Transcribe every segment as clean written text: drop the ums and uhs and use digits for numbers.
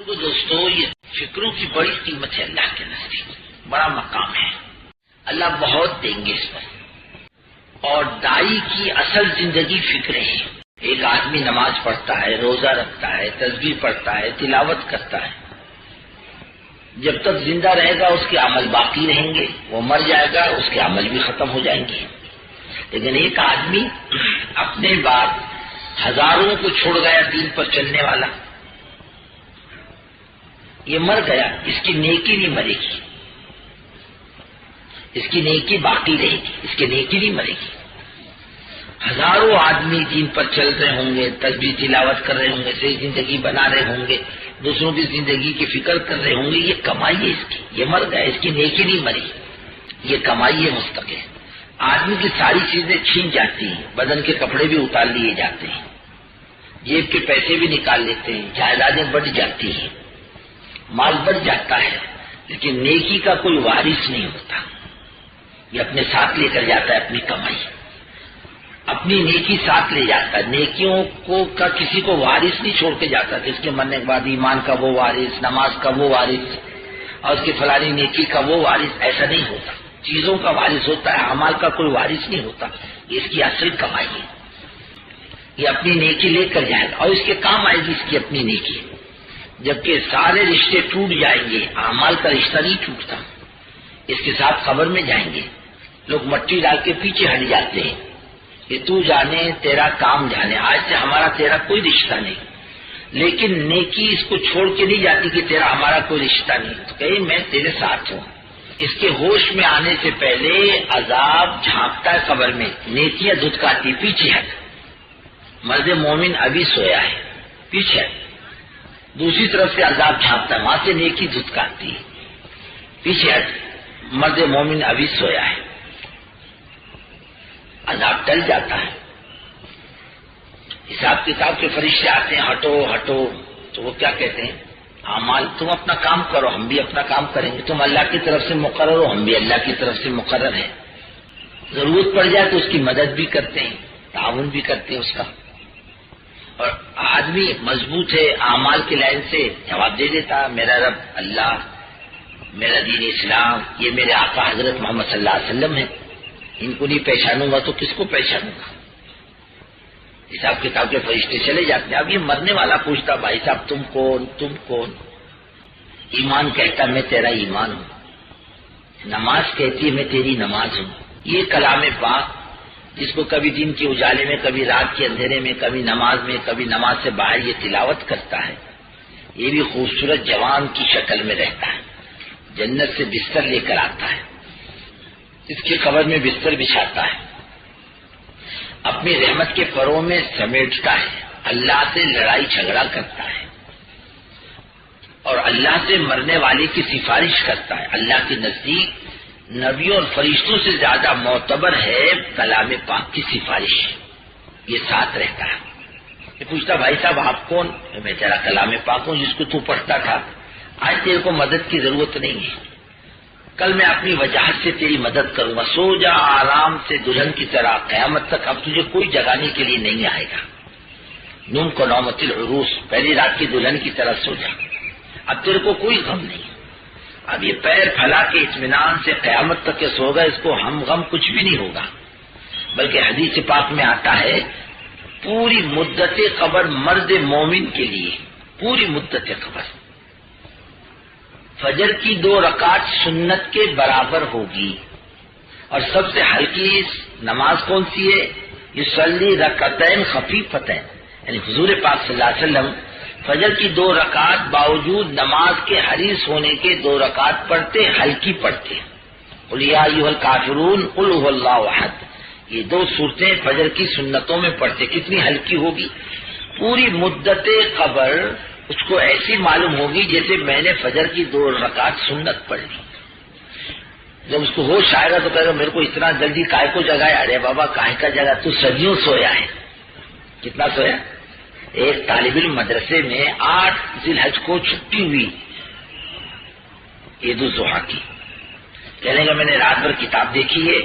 دوستو، یہ فکروں کی بڑی قیمت ہے اللہ کے نزدیک، بڑا مقام ہے، اللہ بہت دیں گے اس پر۔ اور دائی کی اصل زندگی فکریں ہیں۔ ایک آدمی نماز پڑھتا ہے، روزہ رکھتا ہے، تسبیح پڑھتا ہے، تلاوت کرتا ہے، جب تک زندہ رہے گا اس کے عمل باقی رہیں گے، وہ مر جائے گا اس کے عمل بھی ختم ہو جائیں گے۔ لیکن ایک آدمی اپنے بعد ہزاروں کو چھوڑ گیا دین پر چلنے والا، یہ مر گیا، اس کی نیکی نہیں مرے گی، اس کی نیکی باقی رہے گی، اس کی نیکی نہیں مرے گی۔ ہزاروں آدمی دین پر چل رہے ہوں گے، تسبیح تلاوت کر رہے ہوں گے، صحیح زندگی بنا رہے ہوں گے، دوسروں کی زندگی کی فکر کر رہے ہوں گے، یہ کمائی ہے اس کی، یہ مر گیا، اس کی نیکی نہیں مری، یہ کمائی ہے مستقل۔ آدمی کی ساری چیزیں چھین جاتی ہیں، بدن کے کپڑے بھی اتار لیے جاتے ہیں، جیب کے پیسے بھی نکال لیتے ہیں، جائیدادیں بڑھ جاتی ہیں، مال بڑھ جاتا ہے، لیکن نیکی کا کوئی وارث نہیں ہوتا، یہ اپنے ساتھ لے کر جاتا ہے اپنی کمائی، اپنی نیکی ساتھ لے جاتا ہے۔ نیکیوں کو کا کسی کو وارث نہیں چھوڑ کے جاتا کہ اس کے مرنے کے بعد ایمان کا وہ وارث، نماز کا وہ وارث اور اس کی فلانی نیکی کا وہ وارث، ایسا نہیں ہوتا۔ چیزوں کا وارث ہوتا ہے، اعمال کا کوئی وارث نہیں ہوتا، یہ اس کی اصل کمائی ہے، یہ اپنی نیکی لے کر جائے گا اور اس کے کام آئے گی اس کی اپنی نیکی۔ جبکہ سارے رشتے ٹوٹ جائیں گے، اعمال کا رشتہ نہیں ٹوٹتا، اس کے ساتھ قبر میں جائیں گے، لوگ مٹی ڈال کے پیچھے ہٹ جاتے ہیں کہ تو جانے تیرا کام جانے، آج سے ہمارا تیرا کوئی رشتہ نہیں، لیکن نیکی اس کو چھوڑ کے نہیں جاتی کہ تیرا ہمارا کوئی رشتہ نہیں، تو کہیں میں تیرے ساتھ ہوں۔ اس کے ہوش میں آنے سے پہلے عذاب جھانکتا ہے قبر میں، نیکیاں دھتکاتی پیچھے ہٹ، مرد مومن ابھی سویا ہے پیچھے ہٹ، دوسری طرف سے عذاب جھانکتا ہے، وہاں سے نیکی دھتکاتی ہے، پیچھے ہٹ، مرد مومن ابھی سویا ہے، عذاب ٹل جاتا ہے۔ حساب کتاب کے فرشتے آتے ہیں، ہٹو ہٹو، تو وہ کیا کہتے ہیں؟ اعمال تم اپنا کام کرو، ہم بھی اپنا کام کریں گے، تم اللہ کی طرف سے مقرر ہو، ہم بھی اللہ کی طرف سے مقرر ہیں، ضرورت پڑ جائے تو اس کی مدد بھی کرتے ہیں، تعاون بھی کرتے ہیں اس کا۔ اور آدمی مضبوط ہے اعمال کی لائن سے جواب دے دیتا، میرا رب اللہ، میرا دین اسلام، یہ میرے آقا حضرت محمد صلی اللہ علیہ وسلم ہے، ان کو نہیں پہچانوں گا تو کس کو پہچانوں گا؟ حساب کتاب کے فرشتے چلے جاتے ہیں۔ اب یہ مرنے والا پوچھتا، بھائی صاحب تم کون، تم کون؟ ایمان کہتا میں تیرا ایمان ہوں، نماز کہتی ہے میں تیری نماز ہوں۔ یہ کلام پاک جس کو کبھی دن کے اجالے میں، کبھی رات کے اندھیرے میں، کبھی نماز میں، کبھی نماز سے باہر یہ تلاوت کرتا ہے، یہ بھی خوبصورت جوان کی شکل میں رہتا ہے، جنت سے بستر لے کر آتا ہے، اس کی قبر میں بستر بچھاتا ہے، اپنی رحمت کے پروں میں سمیٹتا ہے، اللہ سے لڑائی جھگڑا کرتا ہے اور اللہ سے مرنے والے کی سفارش کرتا ہے۔ اللہ کے نزدیک نبیوں اور فرشتوں سے زیادہ معتبر ہے کلام پاک کی سفارش، یہ ساتھ رہتا ہے۔ یہ پوچھتا، بھائی صاحب آپ کون؟ میں تیرا کلام پاک ہوں جس کو تو پڑھتا تھا، آج تیرے کو مدد کی ضرورت نہیں ہے، کل میں اپنی وجاہت سے تیری مدد کروں گا، سو جا آرام سے دلہن کی طرح، قیامت تک اب تجھے کوئی جگانے کے لیے نہیں آئے گا، نوم کو نومت العروس، پہلی رات کی دلہن کی طرح سو جا، اب تیرے کو کوئی غم نہیں۔ اب یہ پیر پھیلا کے اطمینان سے قیامت تک کے سو گا، اس کو ہم غم کچھ بھی نہیں ہوگا، بلکہ حدیث پاک میں آتا ہے پوری مدت قبر مرد مومن کے لیے، پوری مدت قبر فجر کی 2 رکعت سنت کے برابر ہوگی، اور سب سے ہلکی نماز کون سی ہے؟ یصلی رکعتین خفیفتین، یعنی حضور پاک صلی اللہ علیہ وسلم فجر کی 2 رکعت باوجود نماز کے حریص ہونے کے 2 رکعت پڑھتے، ہلکی پڑھتے، قل یا ایھا الکافرون قل ھو اللہ احد، یہ 2 سورتیں فجر کی سنتوں میں پڑھتے، کتنی ہلکی ہوگی؟ پوری مدت قبر اس کو ایسی معلوم ہوگی جیسے میں نے فجر کی 2 رکعت سنت پڑھ لی۔ جب اس کو ہوش آئے گا تو کہے گا میرے کو اتنا جلدی کائے کو جگایا؟ ارے بابا کائے کا جگہ، تو صدیوں سویا ہے۔ کتنا سویا؟ ایک طالب علم مدرسے میں 8 ذی الحج کو چھٹی ہوئی عید الضحیٰ کی، کہنے گا میں نے رات بھر کتاب دیکھی ہے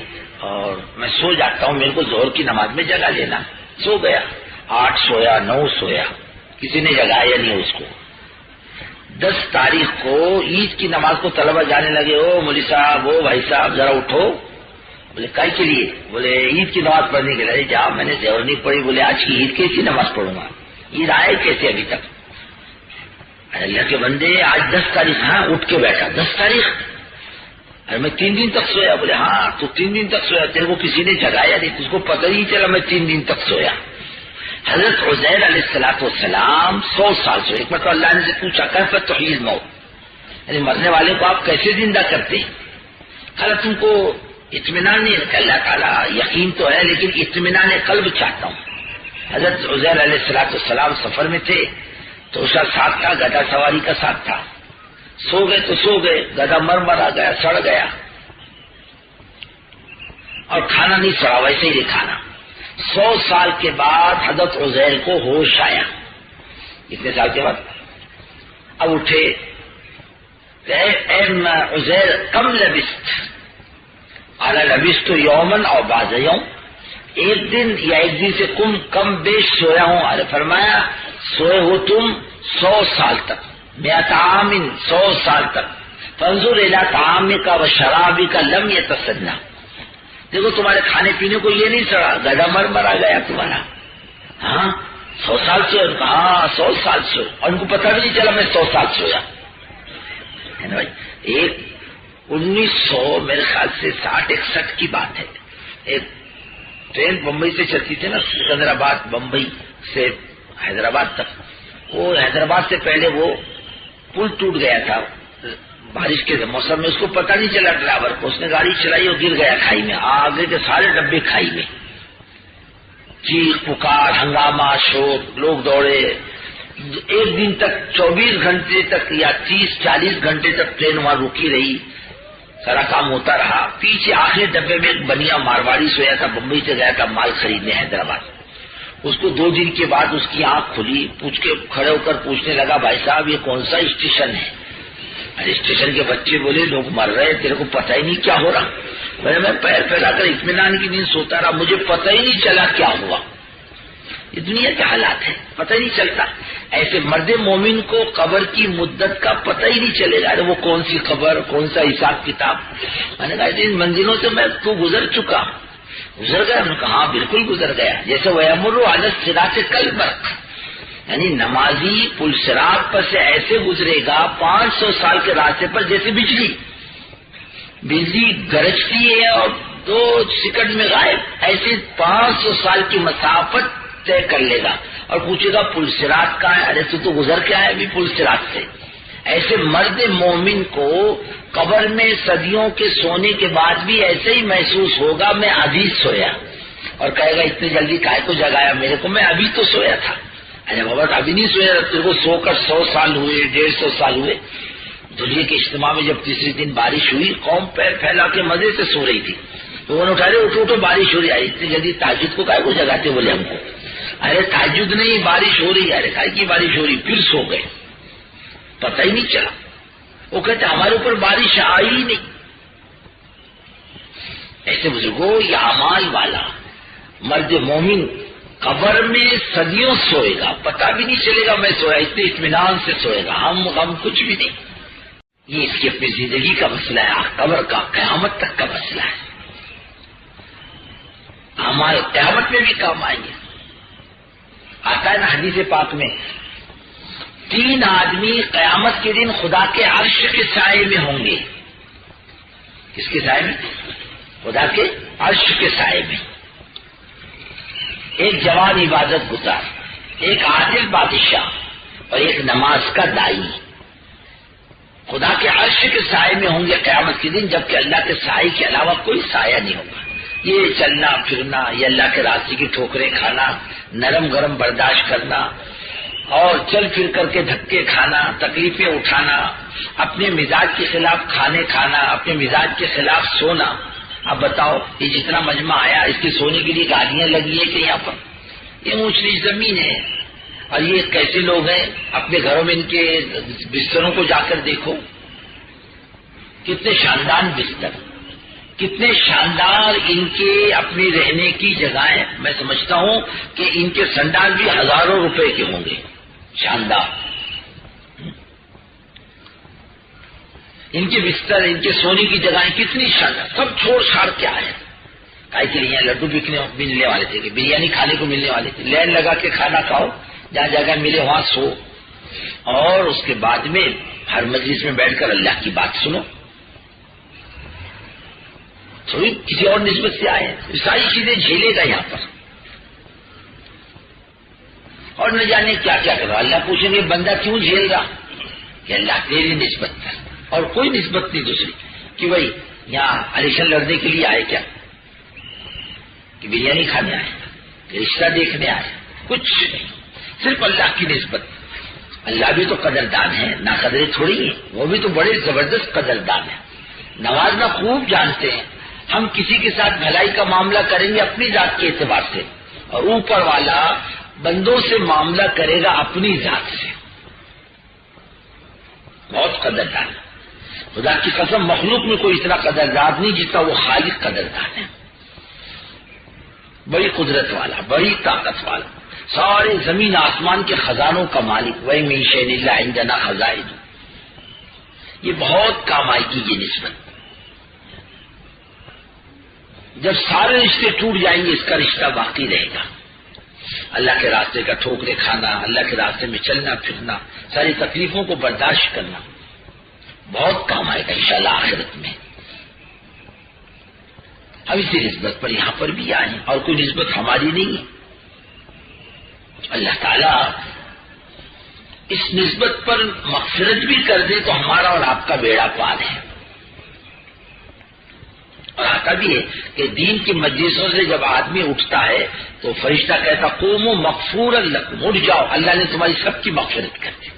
اور میں سو جاتا ہوں، میرے کو ظہر کی نماز میں جگا لینا، سو گیا، 8 سویا، 9 سویا، کسی نے جگایا نہیں اس کو، 10 تاریخ کو عید کی نماز کو طلبہ جانے لگے، او مولوی صاحب، او بھائی صاحب ذرا اٹھو. بولے کائی کے لیے؟ بولے عید کی نماز پڑھنے کے لیے. جا میں نے زہر نہیں پڑھی. بولے آج کی عید کیسی نماز پڑھوں گا؟ عید آئے کیسے ابھی تک؟ اللہ کے بندے آج 10 تاریخ. ہاں اٹھ کے بیٹھا. 10 تاریخ؟ ارے میں 3 دن تک سویا. بولے ہاں تو 3 دن تک سویا، تیرے کو کسی نے جگایا نہیں، تجھ کو پتہ ہی چلا میں 3 دن تک سویا. حضرت عزیر علیہ السلام 100 سال سوئے. ایک مرتبہ اللہ نے سے پوچھا کیف تحیی الموت، یعنی مرنے والے کو آپ کیسے زندہ کرتے ہیں؟ کہا تم کو اطمینان نہیں ہے؟ اللہ تعالیٰ یقین تو ہے لیکن اطمینان قلب چاہتا ہوں. حضرت عزیر علیہ السلام سفر میں تھے تو اس کا ساتھ تھا، گدھا سواری کا ساتھ تھا. سو گئے تو سو گئے، گدھا مرا گیا، سڑ گیا، اور کھانا نہیں سڑا، ویسے ہی کھانا. 100 سال کے بعد حضرت عزیر کو ہوش آیا. اتنے سال کے بعد اب اٹھے. اے عزیر کم لبست؟ قال لبست یومن اور بعض یوم، ایک دن یا ایک دن سے کم بیش سویا ہوں. ارے فرمایا سوئے ہو تم 100 سال تک، 100 عام 100 سال تک. فانظر الی طعامک و شرابک لم یتسنى، دیکھو تمہارے کھانے پینے کو یہ نہیں سڑا، گدھا مرا گیا تمہارا. ہاں 100 سال سوئے؟ ہاں 100 سال سوئے، اور ان کو پتہ بھی نہیں چلا میں 100 سال سویا. ہے نا بھائی؟ 1900 میرے خیال سے 60-61 کی بات ہے. ایک ٹرین بمبئی سے چلتی تھی نا، سکندرآباد بمبئی سے حیدرآباد تک. وہ حیدرآباد سے پہلے وہ پل ٹوٹ گیا تھا بارش کے موسم میں. اس کو پتہ نہیں چلا ڈرائیور کو، اس نے گاڑی چلائی اور گر گیا کھائی میں. آگے کے سارے ڈبے کھائی میں. چیخ پکار، ہنگامہ، شور، لوگ دوڑے. ایک دن تک 24 گھنٹے تک یا 30-40 گھنٹے تک ٹرین وہاں رکی رہی. سارا کام ہوتا رہا. پیچھے آخری ڈبے میں ایک بنیا مارواڑی سویا تھا، بمبئی سے گیا تھا مال خریدنے حیدرآباد. اس کو 2 دن کے بعد اس کی آنکھ کھلی. کھڑے ہو کر پوچھنے لگا بھائی صاحب یہ کون سا اسٹیشن ہے؟ ارے اسٹیشن کے بچے بولے لوگ مر رہے، تیرے کو پتہ ہی نہیں کیا ہو رہا. میں پیر پھیلا کر اطمینان کی نیند سوتا رہا، مجھے پتہ ہی نہیں چلا کیا ہوا. یہ دنیا کے حالات ہیں، پتہ ہی نہیں چلتا. ایسے مرد مومن کو قبر کی مدت کا پتہ ہی نہیں چلے گا. ارے وہ کون سی قبر، کون سا حساب کتاب. میں نے کہا ان منزلوں سے میں تو گزر چکا. گزر گیا؟ میں نے کہا ہاں بالکل گزر گیا. جیسے وَيَمُرُّ عَلَى الصِّرَاطِ كَالْبَرْقِ، یعنی نمازی پل صراط پر سے ایسے گزرے گا 500 سال کے راستے پر جیسے بجلی گرجتی ہے اور 2 سیکنڈ میں غائب. ایسے 500 سال کی مسافت طے کر لے گا اور پوچھے گا پل صراط کہاں ہے؟ ارے تو گزر کے آیا ابھی پل صراط سے. ایسے مرد مومن کو قبر میں صدیوں کے سونے کے بعد بھی ایسے ہی محسوس ہوگا میں ابھی سویا. اور کہے گا اتنی جلدی کائے کو جگایا میرے کو، میں ابھی تو سویا تھا. ارے بابا ابھی نہیں سویا، تیرے کو سو کر 100 سال ہوئے، 150 سال ہوئے. دنیا کے اجتماع میں جب تیسرے دن بارش ہوئی، قوم پیر پھیلا کے مزے سے سو رہی تھی. تو انہوں نے اٹھا رہے اٹھو بارش ہو رہی ہے. اتنی جلدی تہجد کو کائے کو جگاتے بولے ہم کو. ارے تہجد نہیں، بارش ہو رہی ہے. ارے کائے کی بارش ہو رہی؟ پھر سو گئے، پتہ ہی نہیں چلا. وہ کہتے ہمارے اوپر بارش آئی ہی نہیں. ایسے بزرگوں یہ اعمال والا مرد مومن قبر میں صدیوں سوئے گا، پتہ بھی نہیں چلے گا میں سویا، اتنے اطمینان سے سوئے گا. ہم غم کچھ بھی نہیں. یہ اس کی اپنی زندگی کا مسئلہ ہے، قبر کا قیامت تک کا مسئلہ ہے. ہمارے قیامت میں بھی کام آئیں گے. آتا ہے نا حدیث پاک میں 3 آدمی قیامت کے دن خدا کے عرش کے سائے میں ہوں گے. کس کے سائے میں؟ خدا کے عرش کے سائے میں. ایک جوان عبادت گزار، ایک عادل بادشاہ اور ایک نماز کا دائی. خدا کے عرش کے سائے میں ہوں گے قیامت کے دن، جبکہ اللہ کے سائے کے علاوہ کوئی سایہ نہیں ہوگا. یہ چلنا پھرنا، یہ اللہ کے راستے کی ٹھوکریں کھانا، نرم گرم برداشت کرنا اور چل پھر کر کے دھکے کھانا، تکلیفیں اٹھانا، اپنے مزاج کے خلاف کھانے کھانا، اپنے مزاج کے خلاف سونا. اب بتاؤ یہ جتنا مجمع آیا اس کے سونے کے لیے گاڑیاں لگی ہے کہ یہاں پر یہ اونچ نیچ زمین ہے. اور یہ کیسے لوگ ہیں، اپنے گھروں میں ان کے بستروں کو جا کر دیکھو، کتنے شاندار بستر، کتنے شاندار ان کے اپنے رہنے کی جگہیں. میں سمجھتا ہوں کہ ان کے سنڈال بھی ہزاروں روپے کے ہوں گے. شاندار. ان کے بستر، ان کے سونے کی جگہیں کتنی شاندار، سب چھوڑ چھاڑ کے آئے. کائی کے لیے لڈو ملنے والے تھے، کہ بریانی کھانے کو ملنے والے تھے. لائن لگا کے کھانا کھاؤ، جہاں جگہ ملے وہاں سو، اور اس کے بعد میں ہر مجلس میں بیٹھ کر اللہ کی بات سنو. تھوڑی کسی اور نسبت سے آئے ہیں، ساری چیزیں جھیلے گا یہاں پر، اور نہ جانے کیا کیا کرو. اللہ پوچھیں گے بندہ کیوں جھیل رہا؟ کہ اللہ تیری نسبت ہے اور کوئی نسبت نہیں دوسری. کہ بھائی یہاں الیکشن لڑنے کے لیے آئے کیا، کہ بریانی کھانے آئے، کہ رشتہ دیکھنے آئے؟ کچھ نہیں، صرف اللہ کی نسبت. اللہ بھی تو قدردان ہے، نہ قدرے تھوڑی ہیں، وہ بھی تو بڑے زبردست قدردان ہیں. نوازنا خوب جانتے ہیں. ہم کسی کے ساتھ بھلائی کا معاملہ کریں گے اپنی ذات کے اعتبار سے، اور اوپر والا بندوں سے معاملہ کرے گا اپنی ذات سے. بہت قدردان ہے. خدا کی قسم مخلوق میں کوئی اتنا قدردان نہیں جتنا وہ خالق قدردان ہے. بڑی قدرت والا، بڑی طاقت والا، سارے زمین آسمان کے خزانوں کا مالک. وَإِن مِّن شَيْءٍ إِلَّا عِندَنَا خَزَائِنُهُ. یہ بہت کام آئے گی یہ نسبت. جب سارے رشتے ٹوٹ جائیں گے اس کا رشتہ باقی رہے گا. اللہ کے راستے کا ٹھوکرے کھانا، اللہ کے راستے میں چلنا پھرنا، ساری تکلیفوں کو برداشت کرنا بہت کام آئے گا انشاءاللہ آخرت میں. ہم اسی نسبت پر یہاں پر بھی آئے اور کوئی نسبت ہماری نہیں ہے. اللہ تعالیٰ اس نسبت پر مغفرت بھی کر دے تو ہمارا اور آپ کا بیڑا پار ہے. اور آتا بھی ہے کہ دین کی مجلسوں سے جب آدمی اٹھتا ہے تو فرشتہ کہتا قوموا مغفورا لکم، اٹھ جاؤ، اللہ نے تمہاری سب کی مغفرت کر دی.